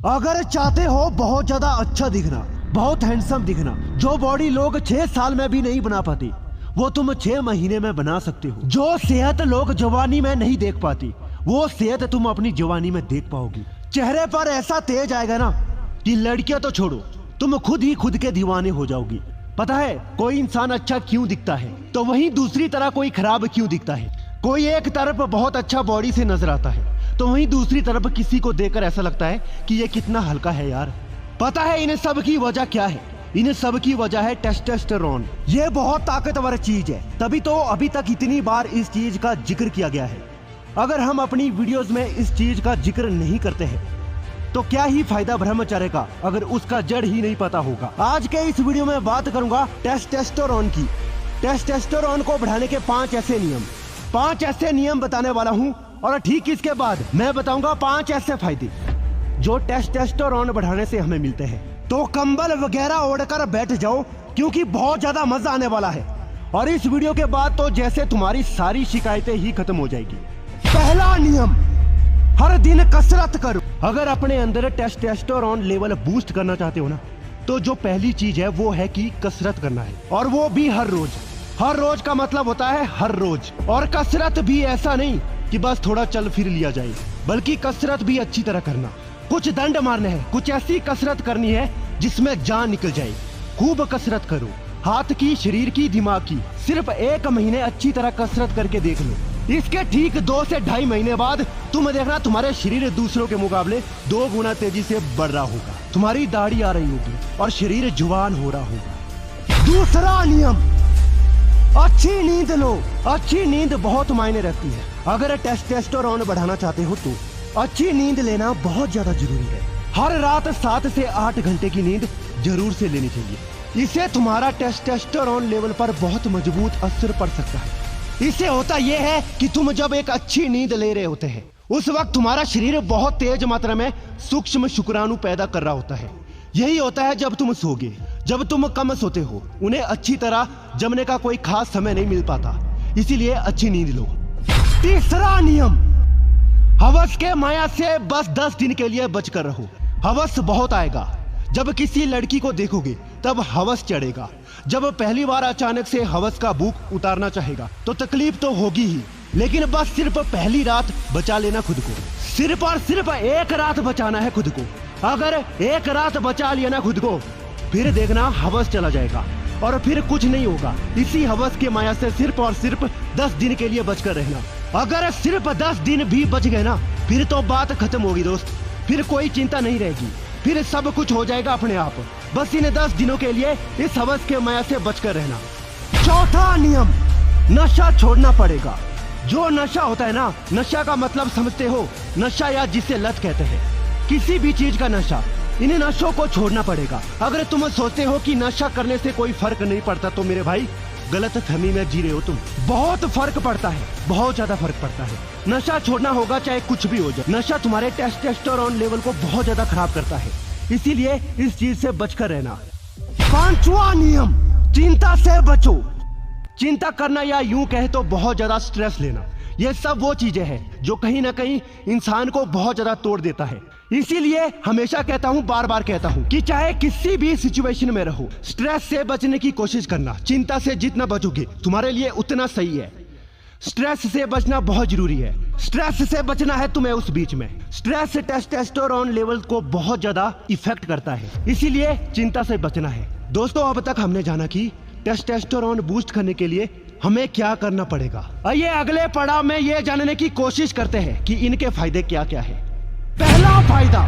अगर चाहते हो बहुत ज्यादा अच्छा दिखना, बहुत हैंडसम दिखना, जो बॉडी लोग 6 साल में भी नहीं बना पाती वो तुम 6 महीने में बना सकते हो। जो सेहत लोग जवानी में नहीं देख पाती वो सेहत तुम अपनी जवानी में देख पाओगी। चेहरे पर ऐसा तेज आएगा ना कि लड़कियां तो छोड़ो, तुम खुद ही खुद के दीवाने हो जाओगी। पता है कोई इंसान अच्छा क्यों दिखता है तो वहीं दूसरी तरह कोई खराब क्यों दिखता है। कोई एक तरफ बहुत अच्छा बॉडी से नजर आता है तो वहीं दूसरी तरफ किसी को देखकर ऐसा लगता है कि ये कितना हल्का है यार। पता है इन सब की वजह क्या है? इन सब की वजह है टेस्टोस्टेरोन। ये बहुत ताकतवर चीज है, तभी तो अभी तक इतनी बार इस चीज का जिक्र किया गया है। अगर हम अपनी वीडियोस में इस चीज का जिक्र नहीं करते हैं तो क्या ही फायदा ब्रह्मचर्य का अगर उसका जड़ ही नहीं पता होगा। आज के इस वीडियो में बात करूंगा टेस्टोस्टेरोन की। टेस्टोस्टेरोन को बढ़ाने के 5 ऐसे नियम बताने वाला हूं और ठीक इसके बाद मैं बताऊंगा 5 ऐसे फायदे जो टेस्टोस्टेरोन बढ़ाने से हमें मिलते हैं। तो कंबल वगैरह ओढ़कर बैठ जाओ क्योंकि बहुत ज्यादा मजा आने वाला है और इस वीडियो के बाद तो जैसे तुम्हारी सारी शिकायतें ही खत्म हो जाएगी। पहला नियम, हर दिन कसरत करो। अगर अपने अंदर टेस्टोस्टेरोन लेवल बूस्ट करना चाहते हो ना तो जो पहली चीज है वो है कि कसरत करना है, और वो भी हर रोज। हर रोज का मतलब होता है हर रोज। और कसरत भी ऐसा नहीं कि बस थोड़ा चल फिर लिया जाए, बल्कि कसरत भी अच्छी तरह करना। कुछ दंड मारने हैं, कुछ ऐसी कसरत करनी है जिसमें जान निकल जाए। खूब कसरत करो, हाथ की, शरीर की, दिमाग की। सिर्फ 1 महीने अच्छी तरह कसरत करके देख लो। इसके ठीक 2 से 2.5 महीने बाद तुम देखना तुम्हारे शरीर दूसरों के मुकाबले 2 गुना तेजी से बढ़ रहा होगा। तुम्हारी दाढ़ी आ रही होगी और शरीर जुवान हो रहा होगा। दूसरा नियम, अच्छी नींद लो। अच्छी नींद बहुत मायने रखती है। अगर टेस्टोस्टेरोन बढ़ाना चाहते हो तो अच्छी नींद लेना बहुत ज्यादा जरूरी है। हर रात 7 से 8 घंटे की नींद जरूर से लेनी चाहिए। इससे तुम्हारा टेस्टोस्टेरोन लेवल पर बहुत मजबूत असर पड़ सकता है। इससे होता यह है कि तुम जब एक अच्छी नींद ले रहे होते हैं उस वक्त तुम्हारा शरीर बहुत तेज मात्रा में सूक्ष्म शुक्राणु पैदा कर रहा होता है। यही होता है जब तुम सोगे। जब तुम कम सोते हो उन्हें अच्छी तरह जमने का कोई खास समय नहीं मिल पाता, इसीलिए अच्छी नींद लो। तीसरा नियम, हवस के माया से बस 10 दिन के लिए बचकर रहो। हवस बहुत आएगा। जब किसी लड़की को देखोगे तब हवस चढ़ेगा। जब पहली बार अचानक से हवस का भूख उतारना चाहेगा तो तकलीफ तो होगी ही, लेकिन बस सिर्फ पहली रात बचा लेना खुद को। सिर्फ और सिर्फ 1 रात बचाना है खुद को। अगर 1 रात बचा लिया ना खुद को, फिर देखना हवस चला जाएगा और फिर कुछ नहीं होगा। इसी हवस के माया से सिर्फ और सिर्फ 10 दिन के लिए बचकर रहना। अगर सिर्फ 10 दिन भी बच गए ना फिर तो बात खत्म होगी दोस्त। फिर कोई चिंता नहीं रहेगी, फिर सब कुछ हो जाएगा अपने आप। बस इन 10 दिनों के लिए इस हवस के माया से बचकर रहना। चौथा नियम, नशा छोड़ना पड़ेगा। जो नशा होता है ना, नशा का मतलब समझते हो? नशा या जिसे लत कहते हैं, किसी भी चीज का नशा। इन नशों को छोड़ना पड़ेगा। अगर तुम सोचते हो कि नशा करने से कोई फर्क नहीं पड़ता तो मेरे भाई गलत फहमी में जी रहे हो तुम। बहुत फर्क पड़ता है, बहुत ज्यादा फर्क पड़ता है। नशा छोड़ना होगा चाहे कुछ भी हो जाए। नशा तुम्हारे टेस्टोस्टेरोन लेवल को बहुत ज्यादा खराब करता है, इसीलिए इस चीज से बचकर रहना। 5वां नियम, चिंता से बचो। चिंता करना या यूं कहे तो बहुत ज्यादा स्ट्रेस लेना, ये सब वो चीजें हैं जो कहीं ना कहीं इंसान को बहुत ज्यादा तोड़ देता है। इसीलिए हमेशा कहता हूँ, बार बार कहता हूँ कि चाहे किसी भी सिचुएशन में रहो, स्ट्रेस से बचने की कोशिश करना। चिंता से जितना बचोगे तुम्हारे लिए उतना सही है। स्ट्रेस से बचना बहुत जरूरी है। स्ट्रेस से बचना है तुम्हें उस बीच में। स्ट्रेस टेस्टोस्टेरोन लेवल को बहुत ज्यादा इफेक्ट करता है, इसीलिए चिंता से बचना है। दोस्तों अब तक हमने जाना कि टेस्टोस्टेरोन बूस्ट करने के लिए हमें क्या करना पड़ेगा। आइए अगले पड़ाव में ये जानने की कोशिश करते हैं कि इनके फायदे क्या क्या है। पहला फायदा,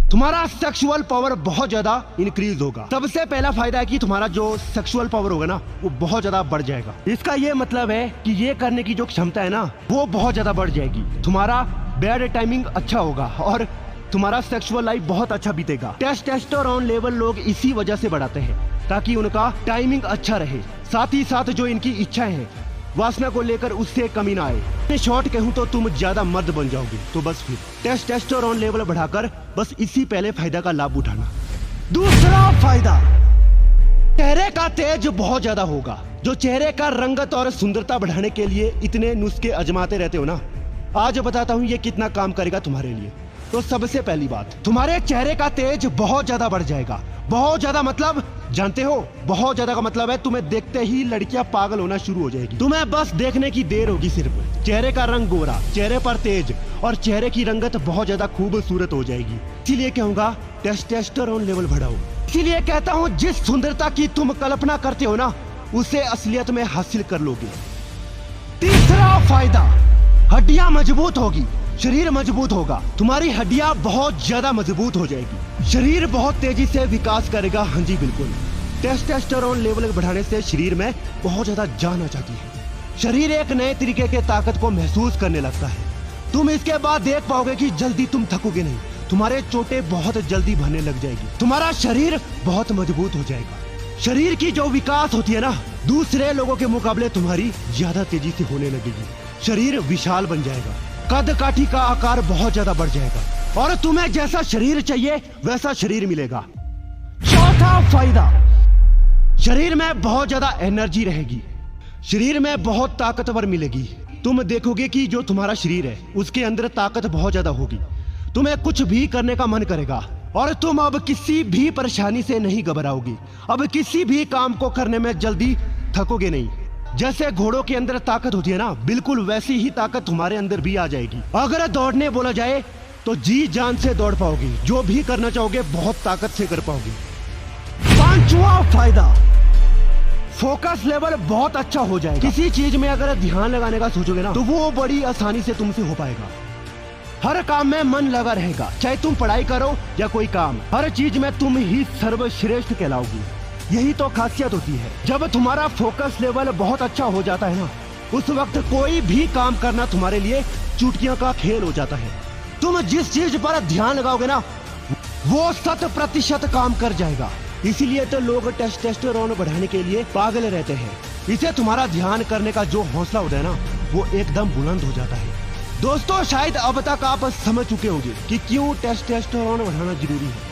तुम्हारा सेक्सुअल पावर बहुत ज्यादा इंक्रीज होगा। सबसे पहला फायदा है कि तुम्हारा जो सेक्सुअल पावर होगा ना वो बहुत ज्यादा बढ़ जाएगा। इसका ये मतलब है कि ये करने की जो क्षमता है ना वो बहुत ज्यादा बढ़ जाएगी। तुम्हारा बेड टाइमिंग अच्छा होगा और तुम्हारा सेक्सुअल लाइफ बहुत अच्छा बीतेगा। टेस्टोस्टेरोन लेवल लोग इसी वजह से बढ़ाते हैं ताकि उनका टाइमिंग अच्छा रहे, साथ ही साथ जो इनकी इच्छाएं हैं वासना को लेकर उससे कमी ना आए। शॉर्ट कहूं तो तुम ज्यादा मर्द बन जाओगे। तो बस फिर टेस्टोस्टेरोन लेवल बढ़ाकर बस इसी पहले फायदा का लाभ उठाना। दूसरा फायदा, चेहरे का तेज बहुत ज्यादा होगा। जो चेहरे का रंगत और सुंदरता बढ़ाने के लिए इतने नुस्खे आजमाते रहते हो ना, आज बताता हूँ ये कितना काम करेगा तुम्हारे लिए। तो सबसे पहली बात, तुम्हारे चेहरे का तेज बहुत ज्यादा बढ़ जाएगा। बहुत ज्यादा मतलब जानते हो, बहुत ज्यादा का मतलब है तुम्हें देखते ही लड़कियां पागल होना शुरू हो जाएगी। तुम्हें बस देखने की देर होगी सिर्फ। चेहरे का रंग गोरा, चेहरे पर तेज और चेहरे की रंगत बहुत ज्यादा खूबसूरत हो जाएगी। इसीलिए कहूंगा टेस्टोस्टेरोन लेवल बढ़ाओ। इसीलिए कहता हूँ जिस सुंदरता की तुम कल्पना करते हो ना, उसे असलियत में हासिल कर लोगे। तीसरा फायदा, हड्डियां मजबूत होगी, शरीर मजबूत होगा। तुम्हारी हड्डियां बहुत ज्यादा मजबूत हो जाएगी, शरीर बहुत तेजी से विकास करेगा। हाँ जी बिल्कुल, टेस्टोस्टेरोन लेवल बढ़ाने से शरीर में बहुत ज्यादा जान आ जाती है। शरीर एक नए तरीके के ताकत को महसूस करने लगता है। तुम इसके बाद देख पाओगे कि जल्दी तुम थकोगे नहीं, तुम्हारे चोटें बहुत जल्दी भरने लग जाएगी, तुम्हारा शरीर बहुत मजबूत हो जाएगा। शरीर की जो विकास होती है ना, दूसरे लोगों के मुकाबले तुम्हारी ज्यादा तेजी से होने लगेगी। शरीर विशाल बन जाएगा, कद काठी का आकार बहुत ज्यादा बढ़ जाएगा और तुम्हें जैसा शरीर चाहिए वैसा शरीर मिलेगा। चौथा फायदा, शरीर में बहुत ज्यादा एनर्जी रहेगी, शरीर में बहुत ताकतवर मिलेगी। तुम देखोगे कि जो तुम्हारा शरीर है उसके अंदर ताकत बहुत ज्यादा होगी, तुम्हें कुछ भी करने का मन करेगा और तुम अब किसी भी परेशानी से नहीं घबराओगी। अब किसी भी काम को करने में जल्दी थकोगे नहीं। जैसे घोड़ों के अंदर ताकत होती है ना, बिल्कुल वैसी ही ताकत तुम्हारे अंदर भी आ जाएगी। अगर दौड़ने बोला जाए तो जी जान से दौड़ पाओगे, जो भी करना चाहोगे बहुत ताकत से कर पाओगे। पांचवा फायदा, फोकस लेवल बहुत अच्छा हो जाएगा। किसी चीज में अगर ध्यान लगाने का सोचोगे ना, तो वो बड़ी आसानी से तुमसे हो पाएगा। हर काम में मन लगा रहेगा, चाहे तुम पढ़ाई करो या कोई काम, हर चीज में तुम ही सर्वश्रेष्ठ कहलाओगी। यही तो खासियत होती है। जब तुम्हारा फोकस लेवल बहुत अच्छा हो जाता है ना, उस वक्त कोई भी काम करना तुम्हारे लिए चुटकियों का खेल हो जाता है। तुम जिस चीज पर ध्यान लगाओगे ना, वो 100% काम कर जाएगा। इसीलिए तो लोग टेस्टोस्टेरोन बढ़ाने के लिए पागल रहते हैं। इसे तुम्हारा ध्यान करने का जो हौसला होता है ना, वो एकदम बुलंद हो जाता है। दोस्तों, शायद अब तक आप समझ चुके होंगे कि क्यों टेस्टोस्टेरोन बढ़ाना जरूरी है।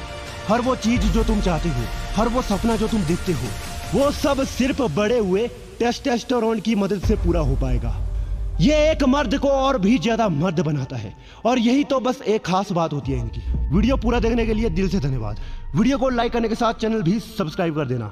हर वो चीज जो तुम चाहते हो, हर वो सपना जो तुम देखते हो, वो सब सिर्फ बढ़े हुए टेस्टोस्टेरोन की मदद से पूरा हो पाएगा। ये एक मर्द को और भी ज्यादा मर्द बनाता है और यही तो बस एक खास बात होती है इनकी। वीडियो पूरा देखने के लिए दिल से धन्यवाद। वीडियो को लाइक करने के साथ चैनल भी सब्सक्राइब कर देना।